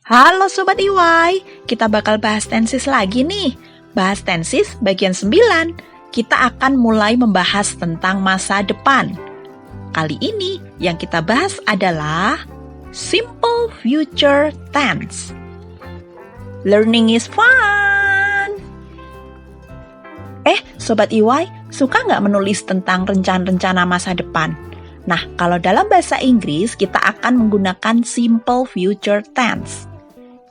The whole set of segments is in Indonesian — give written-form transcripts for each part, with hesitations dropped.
Halo Sobat EY, kita bakal bahas tenses lagi nih. Bahas tenses bagian 9. Kita akan mulai membahas tentang masa depan. Kali ini yang kita bahas adalah simple future tense. Learning is fun! Sobat EY, suka nggak menulis tentang rencana-rencana masa depan? Nah, kalau dalam bahasa Inggris, kita akan menggunakan simple future tense.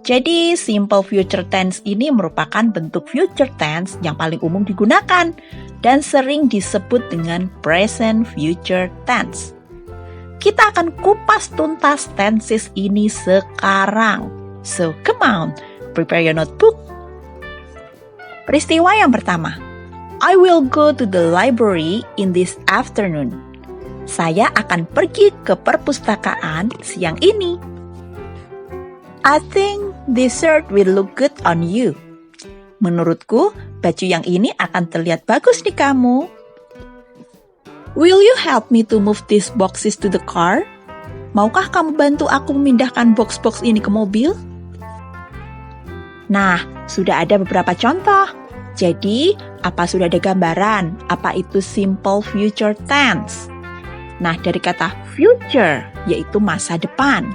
Jadi, simple future tense ini merupakan bentuk future tense yang paling umum digunakan dan sering disebut dengan present future tense. Kita akan kupas tuntas tenses ini sekarang. So, come on, prepare your notebook. Peristiwa yang pertama, I will go to the library in this afternoon. Saya akan pergi ke perpustakaan siang ini. I think this shirt will look good on you. Menurutku, baju yang ini akan terlihat bagus di kamu. Will you help me to move these boxes to the car? Maukah kamu bantu aku memindahkan box-box ini ke mobil? Nah, sudah ada beberapa contoh. Jadi, apa sudah ada gambaran? Apa itu simple future tense? Nah, dari kata future, yaitu masa depan.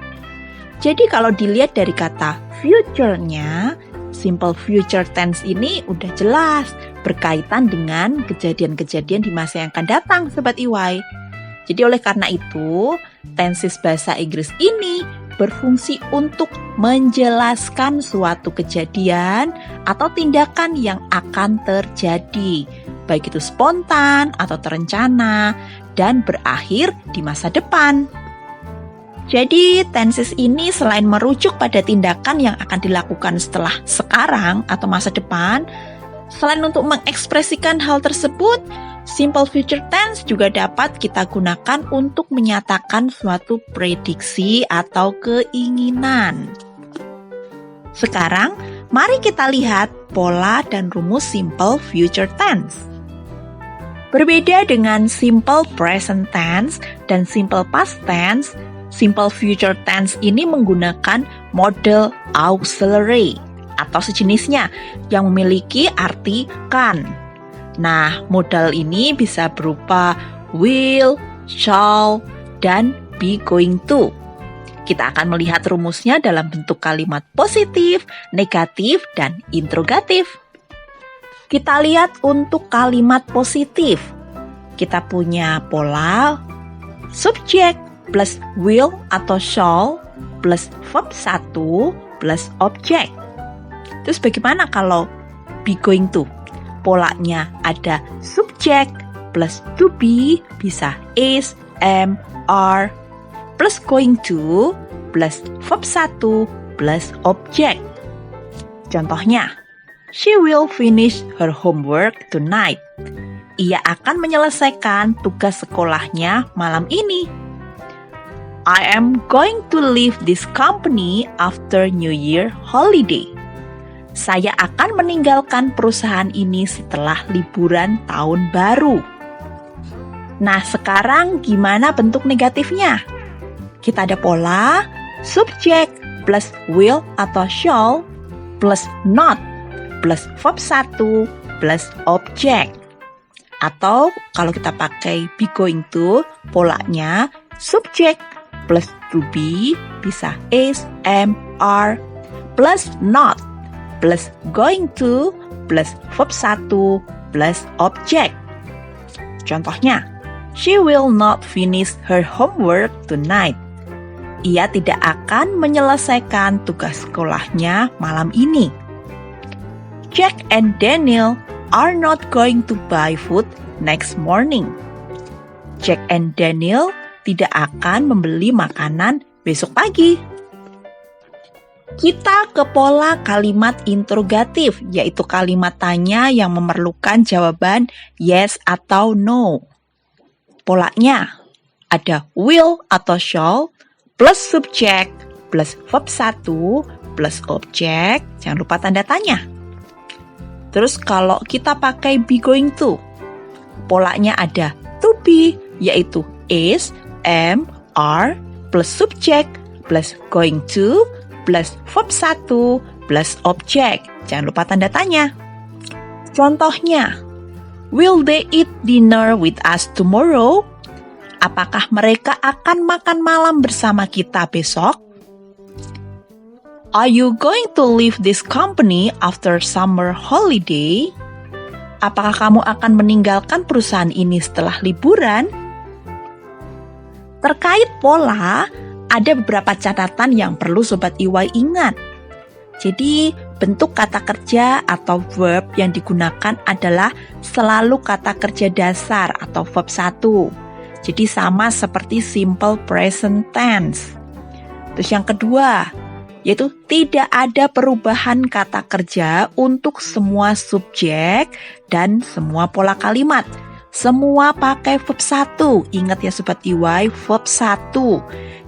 Jadi kalau dilihat dari kata future-nya, simple future tense ini udah jelas berkaitan dengan kejadian-kejadian di masa yang akan datang, Sobat EY. Jadi oleh karena itu, tenses bahasa Inggris ini berfungsi untuk menjelaskan suatu kejadian atau tindakan yang akan terjadi, baik itu spontan atau terencana, dan berakhir di masa depan. Jadi, tenses ini selain merujuk pada tindakan yang akan dilakukan setelah sekarang atau masa depan, selain untuk mengekspresikan hal tersebut, simple future tense juga dapat kita gunakan untuk menyatakan suatu prediksi atau keinginan. Sekarang, mari kita lihat pola dan rumus simple future tense. Berbeda dengan simple present tense dan simple past tense, simple future tense ini menggunakan model auxiliary atau sejenisnya yang memiliki arti kan. Nah, modal ini bisa berupa will, shall, dan be going to. Kita akan melihat rumusnya dalam bentuk kalimat positif, negatif, dan interrogatif. Kita lihat untuk kalimat positif. Kita punya pola subjek plus will atau shall plus verb 1 plus objek. Terus bagaimana kalau be going to? Polanya ada subjek plus to be, bisa is, am, are, plus going to plus verb 1 plus objek. Contohnya, she will finish her homework tonight. Ia akan menyelesaikan tugas sekolahnya malam ini. I am going to leave this company after New Year holiday. Saya akan meninggalkan perusahaan ini setelah liburan tahun baru. Nah, sekarang gimana bentuk negatifnya? Kita ada pola subjek plus will atau shall plus not plus verb 1 plus objek. Atau kalau kita pakai be going to, polanya subjek plus to be, bisa is, am, are, plus not, plus going to, plus verb 1, plus objek. Contohnya, she will not finish her homework tonight. Ia tidak akan menyelesaikan tugas sekolahnya malam ini. Jack and Daniel are not going to buy food next morning. Jack and Daniel tidak akan membeli makanan besok pagi. Kita ke pola kalimat interrogatif, yaitu kalimat tanya yang memerlukan jawaban yes atau no. Polanya ada will atau shall plus subjek plus verb 1 plus objek, jangan lupa tanda tanya. Terus kalau kita pakai be going to, polanya ada to be, yaitu is, am, are, plus subjek, plus going to, plus verb 1 plus objek. Jangan lupa tanda tanya. Contohnya, will they eat dinner with us tomorrow? Apakah mereka akan makan malam bersama kita besok? Are you going to leave this company after summer holiday? Apakah kamu akan meninggalkan perusahaan ini setelah liburan? Terkait pola, ada beberapa catatan yang perlu Sobat IY ingat. Jadi, bentuk kata kerja atau verb yang digunakan adalah selalu kata kerja dasar atau verb 1. Jadi sama seperti simple present tense. Terus yang kedua, yaitu tidak ada perubahan kata kerja untuk semua subjek dan semua pola kalimat. Semua pakai verb 1. Ingat ya Sobat IY, verb 1.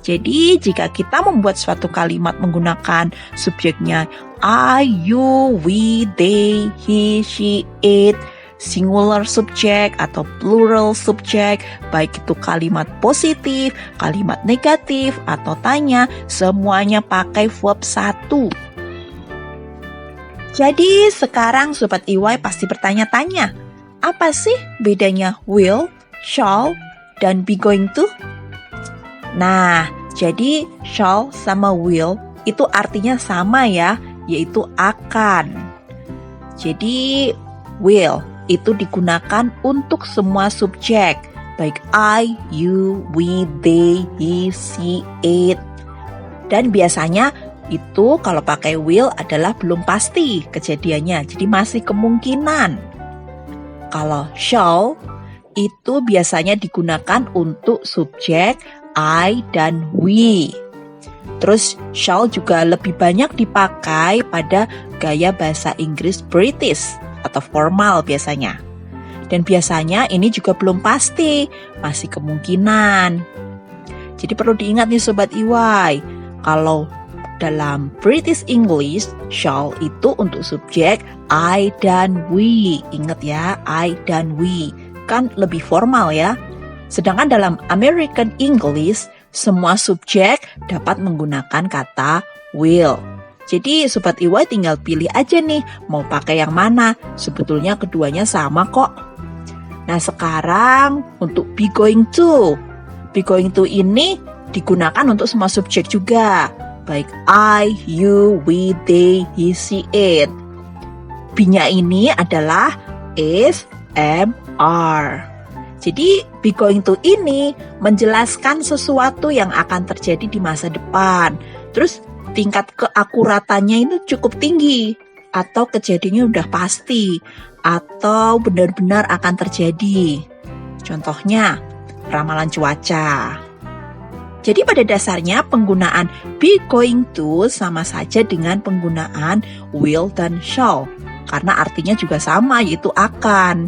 Jadi jika kita membuat suatu kalimat menggunakan subjeknya I, you, we, they, he, she, it, singular subject atau plural subject, baik itu kalimat positif, kalimat negatif, atau tanya, semuanya pakai verb 1. Jadi sekarang Sobat IY pasti bertanya-tanya, apa sih bedanya will, shall, dan be going to? Nah, jadi shall sama will itu artinya sama ya, yaitu akan. Jadi will itu digunakan untuk semua subjek, baik I, you, we, they, he, she, it. Dan biasanya itu kalau pakai will adalah belum pasti kejadiannya, jadi masih kemungkinan. Kalau shall itu biasanya digunakan untuk subjek I dan we. Terus shall juga lebih banyak dipakai pada gaya bahasa Inggris British atau formal biasanya. Dan biasanya ini juga belum pasti, masih kemungkinan. Jadi perlu diingat nih Sobat IY, kalau dalam British English, shall itu untuk subjek I dan we. Ingat ya, I dan we. Kan lebih formal ya. Sedangkan dalam American English, semua subjek dapat menggunakan kata will. Jadi Sobat IY tinggal pilih aja nih, mau pakai yang mana. Sebetulnya keduanya sama kok. Nah sekarang untuk be going to. Be going to ini digunakan untuk semua subjek juga. Baik I, you, we, they, he, she, it. Be-nya ini adalah is, am, are. Jadi be going to ini menjelaskan sesuatu yang akan terjadi di masa depan. Terus tingkat keakuratannya itu cukup tinggi. Atau kejadiannya udah pasti. Atau benar-benar akan terjadi. Contohnya ramalan cuaca. Jadi pada dasarnya penggunaan be going to sama saja dengan penggunaan will dan shall. Karena artinya juga sama, yaitu akan.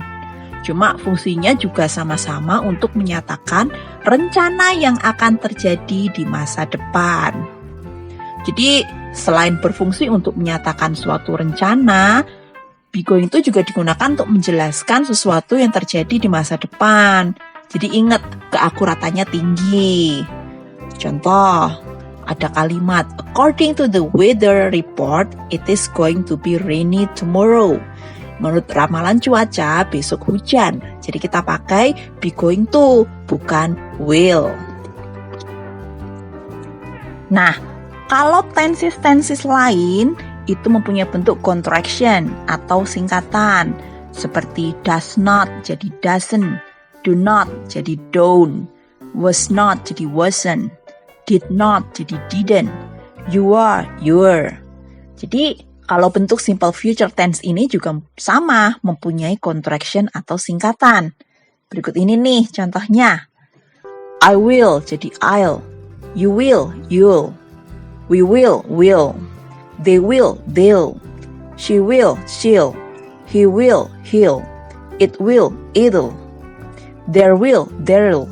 Cuma fungsinya juga sama-sama untuk menyatakan rencana yang akan terjadi di masa depan. Jadi selain berfungsi untuk menyatakan suatu rencana, be going to juga digunakan untuk menjelaskan sesuatu yang terjadi di masa depan. Jadi ingat, keakuratannya tinggi. Contoh, ada kalimat, according to the weather report, it is going to be rainy tomorrow. Menurut ramalan cuaca, besok hujan. Jadi kita pakai be going to, bukan will. Nah, kalau tenses lain, itu mempunyai bentuk contraction atau singkatan. Seperti does not, jadi doesn't. Do not, jadi don't. Was not, jadi wasn't. Did not, jadi didn't. You are, you're. Jadi, kalau bentuk simple future tense ini juga sama, mempunyai contraction atau singkatan. Berikut ini nih contohnya. I will, jadi I'll. You will, you'll. We will, will. They will, they'll. She will, she'll. He will, he'll. It will, it'll. There will, there'll.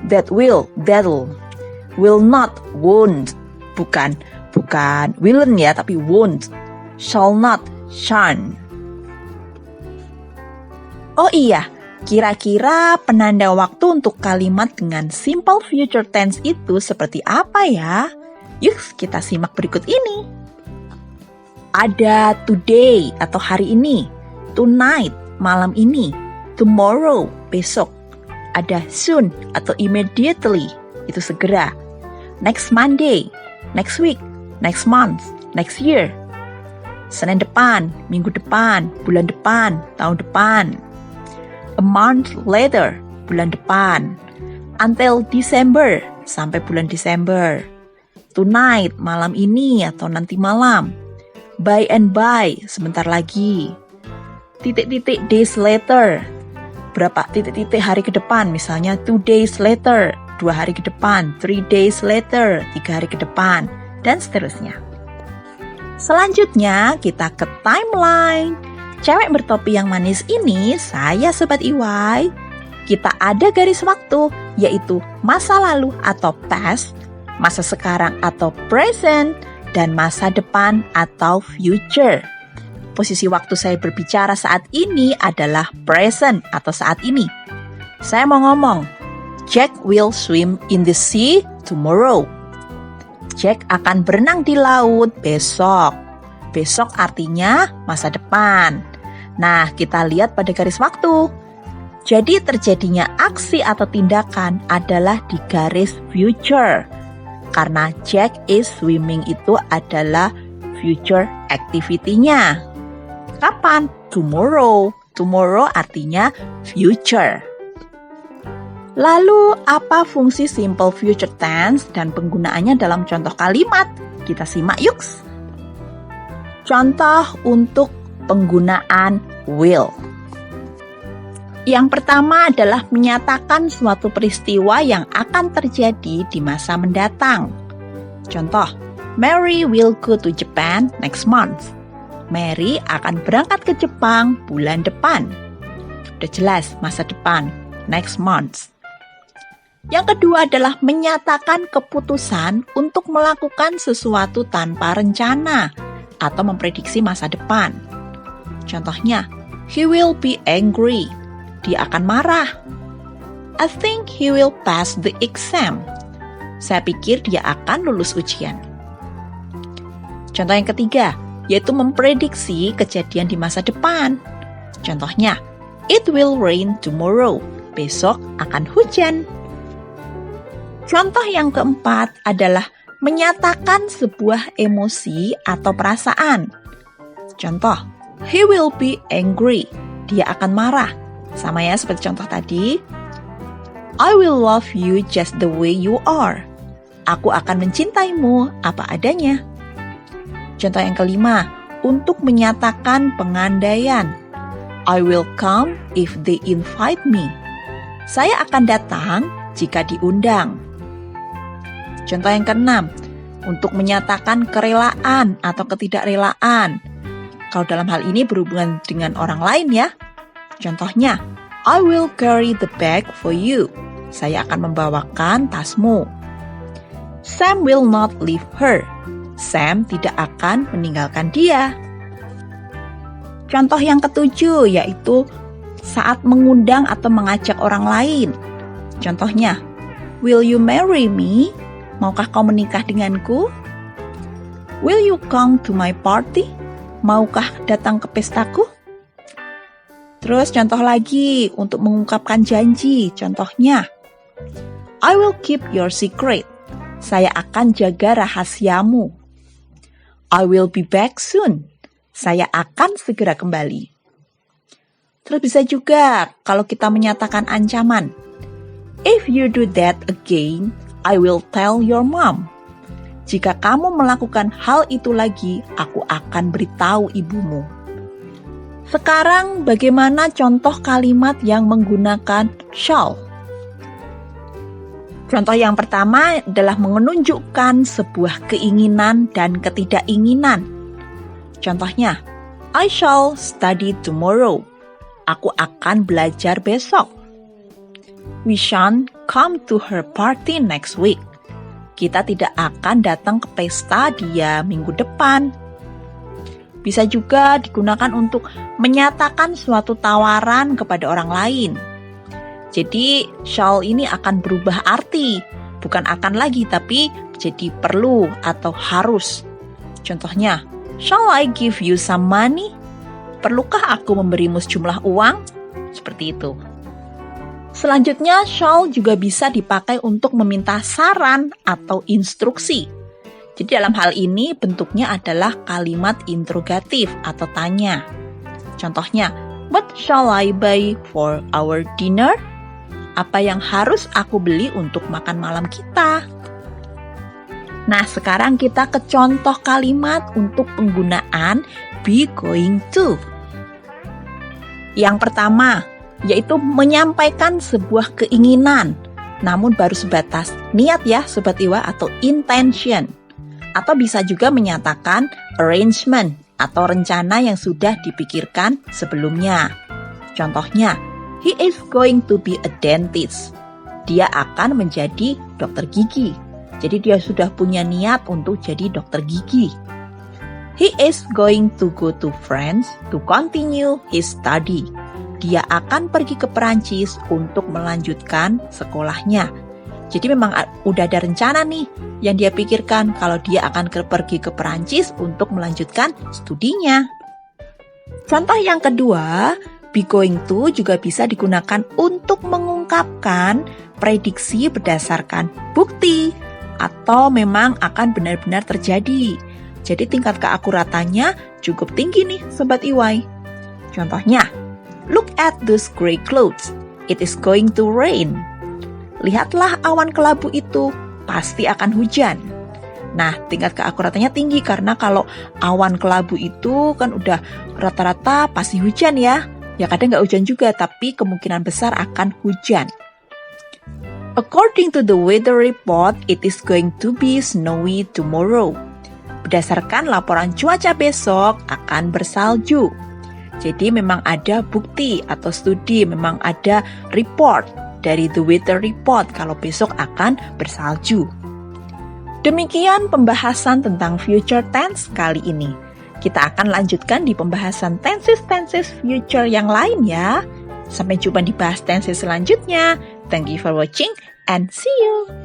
That will, that'll. Will not, won't. Bukan willn't ya, tapi won't. Shall not, shan't. Oh iya, kira-kira penanda waktu untuk kalimat dengan simple future tense itu seperti apa ya? Yuk kita simak berikut ini. Ada today atau hari ini, tonight malam ini, tomorrow besok. Ada soon atau immediately, itu segera. Next Monday, next week, next month, next year. Senin depan, minggu depan, bulan depan, tahun depan. A month later, bulan depan. Until December, sampai bulan Desember. Tonight, malam ini atau nanti malam. By and by, sebentar lagi. Titik-titik days later. Berapa titik-titik hari ke depan, misalnya 2 days later, 2 hari ke depan, 3 days later, 3 hari ke depan, dan seterusnya. Selanjutnya, kita ke timeline. Cewek bertopi yang manis ini, saya Sobat EY. Kita ada garis waktu, yaitu masa lalu atau past, masa sekarang atau present, dan masa depan atau future. Posisi waktu saya berbicara saat ini adalah present atau saat ini. Saya mau ngomong, Jack will swim in the sea tomorrow. Jack akan berenang di laut besok. Besok artinya masa depan. Nah, kita lihat pada garis waktu. Jadi terjadinya aksi atau tindakan adalah di garis future. Karena Jack is swimming itu adalah future activity-nya. Kapan? Tomorrow. Tomorrow artinya future. Lalu, apa fungsi simple future tense dan penggunaannya dalam contoh kalimat? Kita simak yuk. Contoh untuk penggunaan will. Yang pertama adalah menyatakan suatu peristiwa yang akan terjadi di masa mendatang. Contoh, Mary will go to Japan next month. Mary akan berangkat ke Jepang bulan depan. Udah jelas, masa depan, next month. Yang kedua adalah menyatakan keputusan untuk melakukan sesuatu tanpa rencana atau memprediksi masa depan. Contohnya, he will be angry. Dia akan marah. I think he will pass the exam. Saya pikir dia akan lulus ujian. Contoh yang ketiga, yaitu memprediksi kejadian di masa depan. Contohnya, it will rain tomorrow. Besok akan hujan. Contoh yang keempat adalah menyatakan sebuah emosi atau perasaan. Contoh, he will be angry. Dia akan marah. Sama ya seperti contoh tadi. I will love you just the way you are. Aku akan mencintaimu apa adanya. Contoh yang kelima, untuk menyatakan pengandaian. I will come if they invite me. Saya akan datang jika diundang. Contoh yang keenam, untuk menyatakan kerelaan atau ketidakrelaan. Kalau dalam hal ini berhubungan dengan orang lain ya. Contohnya, I will carry the bag for you. Saya akan membawakan tasmu. Sam will not leave her. Sam tidak akan meninggalkan dia. Contoh yang ketujuh yaitu saat mengundang atau mengajak orang lain. Contohnya, will you marry me? Maukah kau menikah denganku? Will you come to my party? Maukah datang ke pestaku? Terus contoh lagi untuk mengungkapkan janji. Contohnya, I will keep your secret. Saya akan jaga rahasiamu. I will be back soon. Saya akan segera kembali. Terus bisa juga kalau kita menyatakan ancaman. If you do that again, I will tell your mom. Jika kamu melakukan hal itu lagi, aku akan beritahu ibumu. Sekarang bagaimana contoh kalimat yang menggunakan shall? Contoh yang pertama adalah menunjukkan sebuah keinginan dan ketidakinginan. Contohnya, I shall study tomorrow. Aku akan belajar besok. We shan't come to her party next week. Kita tidak akan datang ke pesta dia minggu depan. Bisa juga digunakan untuk menyatakan suatu tawaran kepada orang lain. Jadi, shall ini akan berubah arti. Bukan akan lagi, tapi jadi perlu atau harus. Contohnya, shall I give you some money? Perlukah aku memberimu sejumlah uang? Seperti itu. Selanjutnya, shall juga bisa dipakai untuk meminta saran atau instruksi. Jadi dalam hal ini bentuknya adalah kalimat interrogatif atau tanya. Contohnya, what shall I buy for our dinner? Apa yang harus aku beli untuk makan malam kita? Nah, sekarang kita ke contoh kalimat untuk penggunaan be going to. Yang pertama, yaitu menyampaikan sebuah keinginan, namun baru sebatas niat ya Sobat Iwa, atau intention. Atau bisa juga menyatakan arrangement atau rencana yang sudah dipikirkan sebelumnya. Contohnya, he is going to be a dentist. Dia akan menjadi dokter gigi. Jadi dia sudah punya niat untuk jadi dokter gigi. He is going to go to France to continue his study. Dia akan pergi ke Perancis untuk melanjutkan sekolahnya. Jadi memang udah ada rencana nih yang dia pikirkan kalau dia akan pergi ke Perancis untuk melanjutkan studinya. Contoh yang kedua, be going to juga bisa digunakan untuk mengungkapkan prediksi berdasarkan bukti atau memang akan benar-benar terjadi. Jadi tingkat keakuratannya cukup tinggi nih Sobat Iwai. Contohnya, look at those gray clouds. It is going to rain. Lihatlah awan kelabu itu, pasti akan hujan. Nah, tingkat keakuratannya tinggi karena kalau awan kelabu itu kan udah rata-rata pasti hujan ya. Ya kadang nggak hujan juga, tapi kemungkinan besar akan hujan. According to the weather report, it is going to be snowy tomorrow. Berdasarkan laporan cuaca besok akan bersalju. Jadi memang ada bukti atau studi, memang ada report dari the weather report kalau besok akan bersalju. Demikian pembahasan tentang future tense kali ini. Kita akan lanjutkan di pembahasan tenses future yang lain ya. Sampai jumpa di bahas tenses selanjutnya. Thank you for watching and see you!